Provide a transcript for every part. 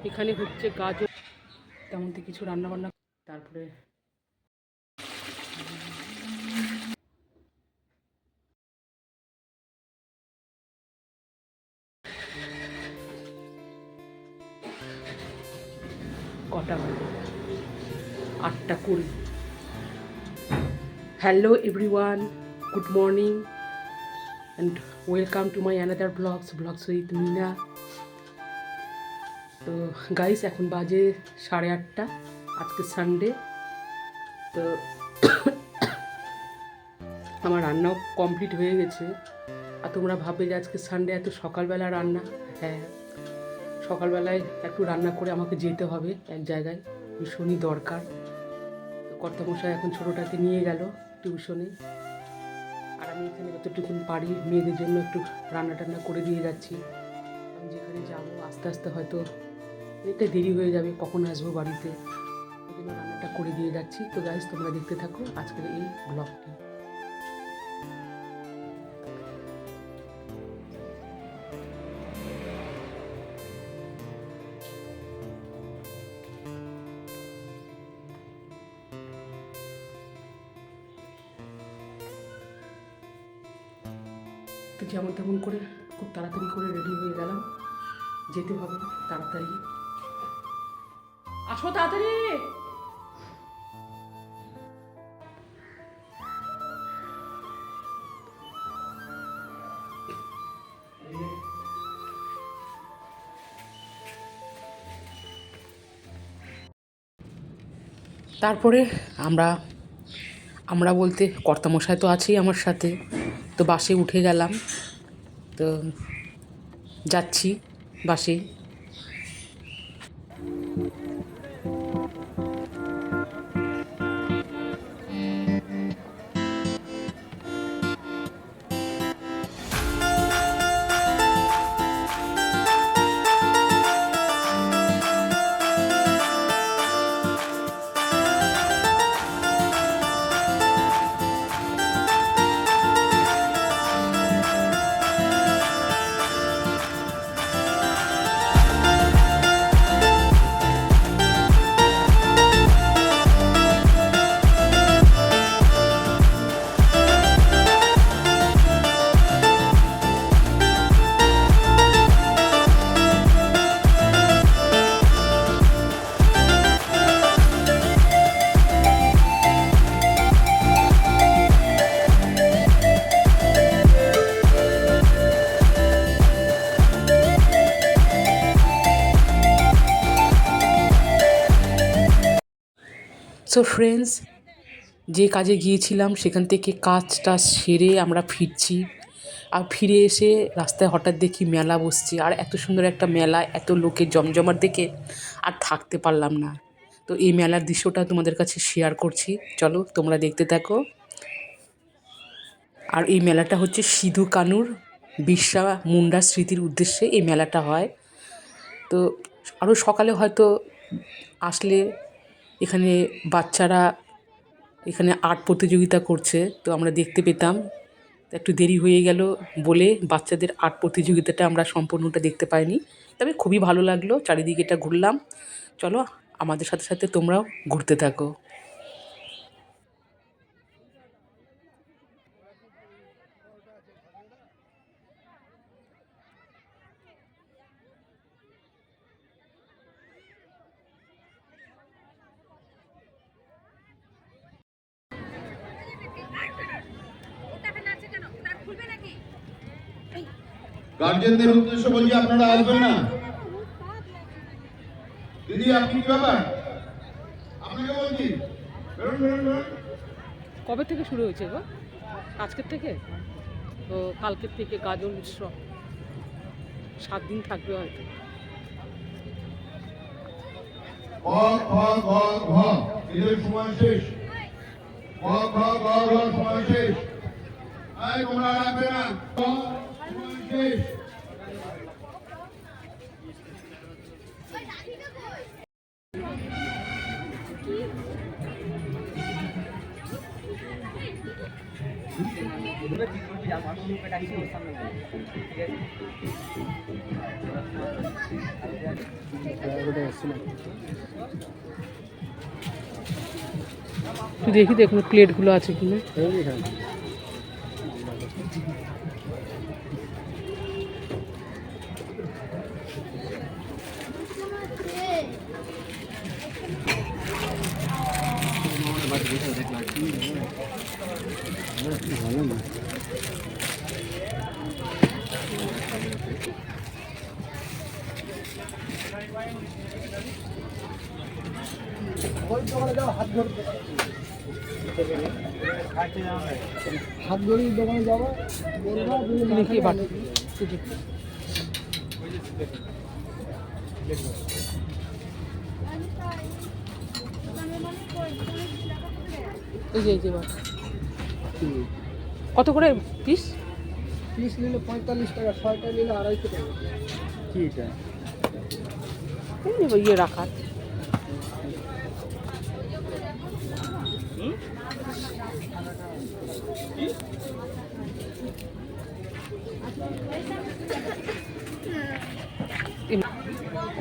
এখানে হচ্ছে গাজর, তেমন কিছু রান্নাবান্না। তারপরে কটা বাজে? 8:20। Hello everyone, good morning and welcome to my another blogs with Meena. তো গাইস, এখন বাজে 8:30। আজকে সানডে। তো আমার রান্নাও কমপ্লিট হয়ে গেছে। আর তোমরা ভাববে যে আজকে সানডে এত সকালবেলা রান্না। হ্যাঁ, সকালবেলায় একটু রান্না করে আমাকে যেতে হবে এক জায়গায়, ভীষণই দরকার। কর্তামশাই এখন ছোটোটাকে নিয়ে গেল টিউশনে, আর আমি এখানে যতটুকু পারি মেয়েদের জন্য একটু রান্না টান্না করে দিয়ে যাচ্ছি। আমি যেখানে যাবো আস্তে আস্তে হয়তো অনেকটা দেরি হয়ে যাবে, কখন আসবো বাড়িতে, ওই জন্য রান্নাটা করে দিয়ে যাচ্ছি। তো গাইস, তোমরা দেখতে থাকো আজকের এই ব্লগটি। তো যেমন তেমন করে খুব তাড়াতাড়ি করে রেডি হয়ে গেলাম, যেতে হবে তাড়াতাড়ি। আসো তাড়াতাড়ি। তারপরে আমরা বলতে কর্তামশাই তো আছেই আমার সাথে। তো বাসে উঠে গেলাম, তো যাচ্ছি বাসে। সো ফ্রেন্ডস, যে কাজে গিয়েছিলাম সেখান থেকে কাজটা সেরে আমরা ফিরছি। আর ফিরে এসে রাস্তায় হঠাৎ দেখি মেলা বসছে, আর এত সুন্দর একটা মেলা, এত লোকের জমজমাট দেখে আর থাকতে পারলাম না। তো এই মেলার দৃশ্যটা তোমাদের কাছে শেয়ার করছি, চলো তোমরা দেখতে থাকো। আর এই মেলাটা হচ্ছে সিধু কানুর বিরসা মুন্ডা স্মৃতির উদ্দেশ্যে এই মেলাটা হয়। তো আরও সকালে হয়তো আসলে এখানে বাচ্চারা এখানে আর্ট প্রতিযোগিতা করছে, তো আমরা দেখতে পেতাম। একটু দেরি হয়ে গেল বলে বাচ্চাদের আর্ট প্রতিযোগিতাটা আমরা সম্পূর্ণটা দেখতে পাইনি, তবে খুবই ভালো লাগলো। চারিদিকে এটা ঘুরলাম। চলো আমাদের সাথে সাথে তোমরাও ঘুরতে থাকো। গার্জেনদের উদ্দেশ্য বলছি, আপনারা আসবেন না। দিদি, আপনি কি ব্যাপার? আপনাকে বলছি, কবে থেকে শুরু হয়েছে গো? আজকের থেকে? তো কালকের থেকে গাজন উৎসব 7 দিন থাকবে হয়তো। এদের সময় শেষ। সময় শেষ। তোমরা রাখবে না, সময় শেষ। তুই দেখি দেখুন প্লেটগুলো আছে কিনা। ভালো না হাত ধরে দোকানে যাবো দেখি বাটি এই যে বাটি কত করে পিস? পিস নিলে 45 টাকা, 6টা নিলে 250 টাকা। কি এটা? ইয়ে রাখার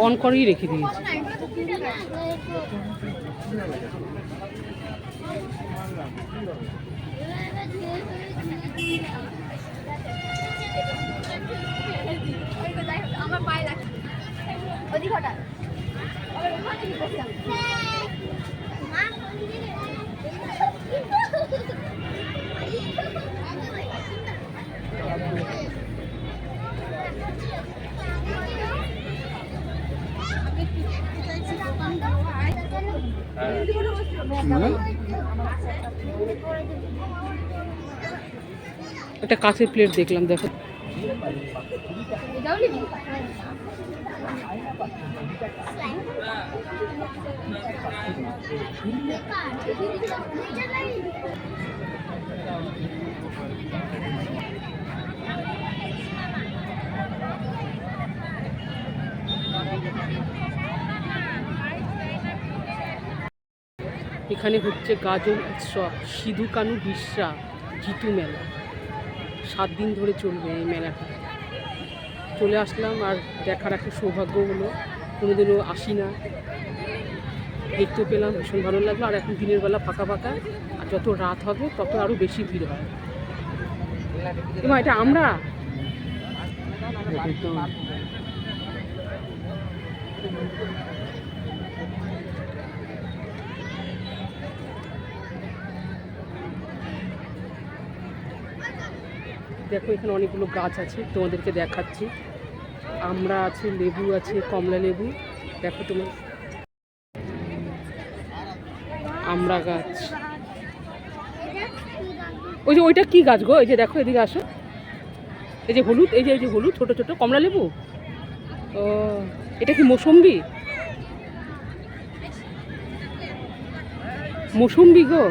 অন করেই রেখে দিয়েছি। আমার পায়ে লাগছে ওদিক হঠাৎ একটা কাঁচের প্লেট দেখলাম, দেখো এখানে হচ্ছে গাজন উৎসব, সিধু কানু বিরসা জিতু মেলা। 7 দিন ধরে চলবে এই মেলাটা। চলে আসলাম আর দেখার একটা সৌভাগ্য হলো, কোনোদিনও আসি না, দেখতে পেলাম, ভীষণ ভালো লাগলো। আর এখন দিনের বেলা ফাঁকা ফাঁকা, আর যত রাত হবে তত আরও বেশি ভিড় হয়। এটা আমরা দেখো এখানে অনেকগুলো গাছ আছে, তোমাদেরকে দেখাচ্ছি। আমরা আছে, লেবু আছে, কমলা লেবু, দেখো তোমার আমরা গাছ। ওই যে ওইটা কি গাছ গো? এই যে দেখো, এদিকে আসো, এই যে হলুদ, এই যে হলুদ ছোট ছোট কমলা লেবু। ও এটা কি মৌসুম্বি? মৌসুম্বি গো।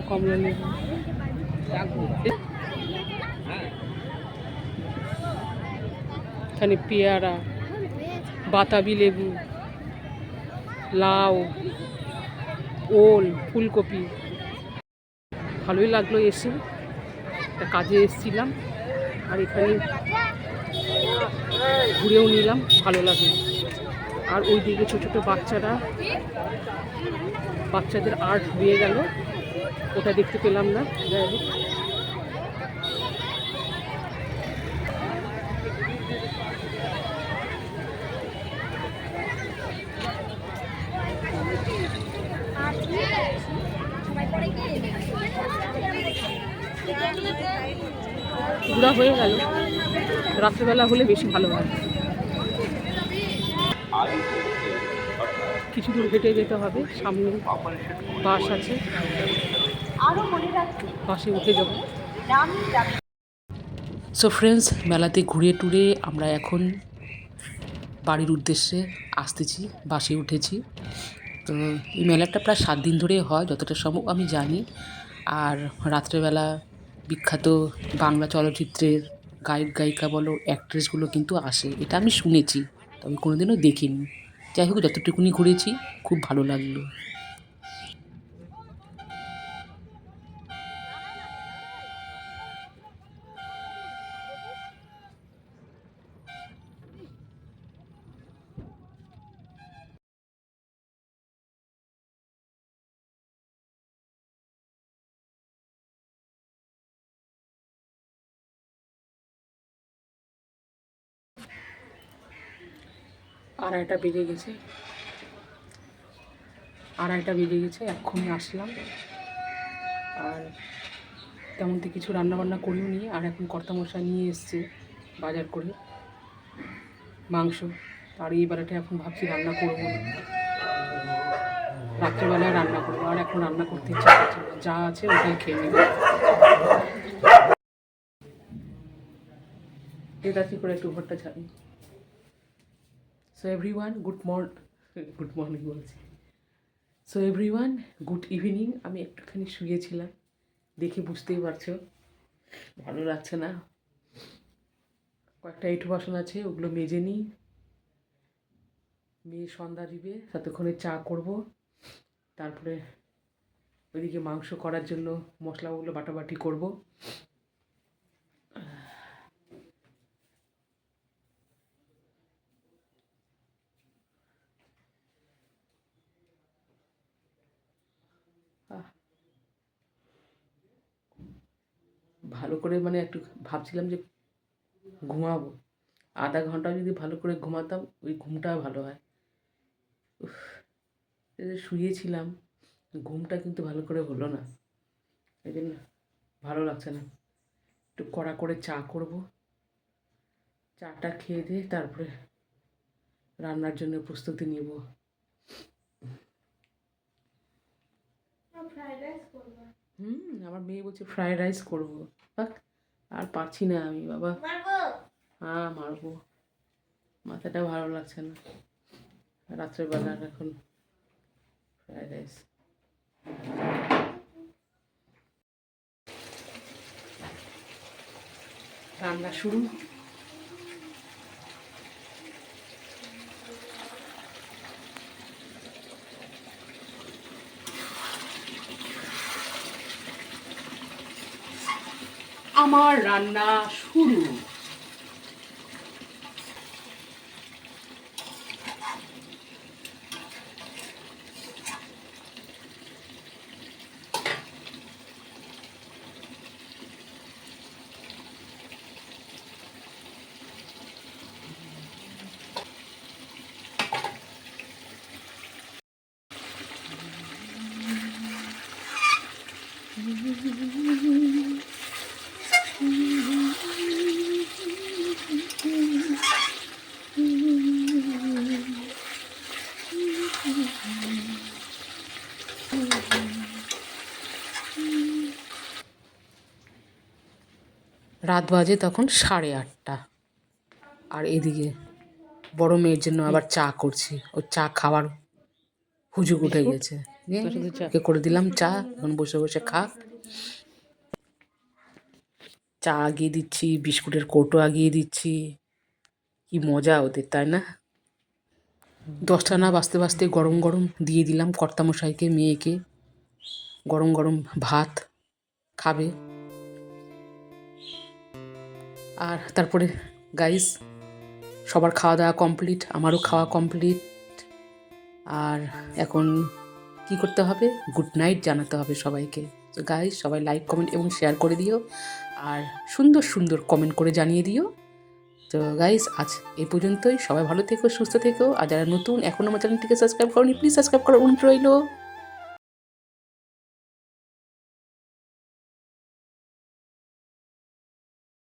কমলা লেবু, এখানে পেয়ারা, বাতাবি লেবু, লাউ, ওল, ফুলকপি। ভালোই লাগলো এসে, একটা কাজে এসেছিলাম আর এখানে ঘুরেও নিলাম, ভালো লাগলো। আর ওই দিকে ছোটো ছোটো বাচ্চাদের আর্ট হয়ে গেল, ওটা দেখতে পেলাম না। যাই হোক, ঘোরা হয়ে গেল। রাত্রেবেলা হলে বেশি ভালো হয়। কিছু দূর হেঁটে যেতে হবে, সামনে বাস আছে, বাসে উঠে যাব। সো ফ্রেন্ডস, মেলাতে ঘুরে টুরে আমরা এখন বাড়ির উদ্দেশ্যে আসতেছি, বাসে উঠেছি। তো এই মেলাটা প্রায় 7 দিন ধরে হয়, যতটা সম্ভব আমি জানি। আর রাত্রেবেলা বিখ্যাত বাংলা চলচ্চিত্রের গায়ক গায়িকা বলো অ্যাক্ট্রেসগুলো কিন্তু আসে, এটা আমি শুনেছি, তবে কোনোদিনও দেখিনি। যাই হোক, যতটুকুনি ঘুরেছি খুব ভালো লাগলো। আড়াইটা বেজে গেছে, এক্ষুনি আসলাম। আর তেমন তো কিছু রান্নাবান্না করিও নি। আর এখন কর্তামশাই নিয়ে এসছে বাজার করে মাংস। আর এই বেলাটা এখন ভাবছি রান্না করবো না, রাত্রেবেলায় রান্না করবো। আর এখন রান্না করতে ইচ্ছা করছে না, যা আছে ওটাই খেয়ে নেব। এটা কি করে একটু ঘরটা ছাড়ি। সো এভরিওয়ান গুড মর্নিং বলছি। So everyone good evening. আমি একটুখানি শুয়েছিলাম, দেখে বুঝতেই পারছো ভালো লাগছে না। কয়েকটা এঁঠো বাসন আছে, ওগুলো মেজে নিই। মেয়ে সন্ধ্যা দিবে, ততক্ষণে চা করব। তারপরে ওইদিকে মাংস করার জন্য মশলাগুলো বাটাবাটি করব। ভালো করে মানে একটু ভাবছিলাম যে ঘুমাবো, আধা ঘন্টা যদি ভালো করে ঘুমাতাম ওই ঘুমটা ভালো হয়। এই যে শুয়েছিলাম, ঘুমটা কিন্তু ভালো করে হলো না, এই জন্য ভালো লাগছে না। একটু কড়া করে চা করব, চাটা খেয়ে দিয়ে তারপরে রান্নার জন্য প্রস্তুতি নিব। আমার মেয়ে বলছে ফ্রাইড রাইস করবো। আর পারছি না আমি বাবা। হ্যাঁ মারবো, মাথাটা ভালো লাগছে না রাত্রেবেলা। এখন ফ্রাইড রাইস রান্না শুরু। আমার রান্না শুরু। রাত বাজে তখন 8:30। আর এদিকে বড় মেয়ের জন্য আবার চা করছি, ওর চা খাওয়ার হুজুগ উঠে গেছে। ওকে করে দিলাম চা, এখন বসে বসে খাক। চা আগিয়ে দিচ্ছি, বিস্কুটের কৌটো আগিয়ে দিচ্ছি। কি মজা ওদের, তাই না? 10টা না বাজতে বাজতে গরম গরম দিয়ে দিলাম কর্তামশাইকে, মেয়েকে গরম গরম ভাত খাবে। আর তারপরে গাইস সবার খাওয়া দাওয়া কমপ্লিট, আমারও খাওয়া কমপ্লিট। আর এখন কি করতে হবে, গুড নাইট জানাতে হবে সবাইকে। তো গাইস সবাই লাইক কমেন্ট এবং শেয়ার করে দিও, আর সুন্দর সুন্দর কমেন্ট করে জানিয়ে দিও। তো গাইস আজ এই পর্যন্তই, সবাই ভালো থেকো, সুস্থ থেকো। আর যারা নতুন এখনও আমার চ্যানেলটিকে সাবস্ক্রাইব করোনি, প্লিজ সাবস্ক্রাইব করার অনুরোধ রইল।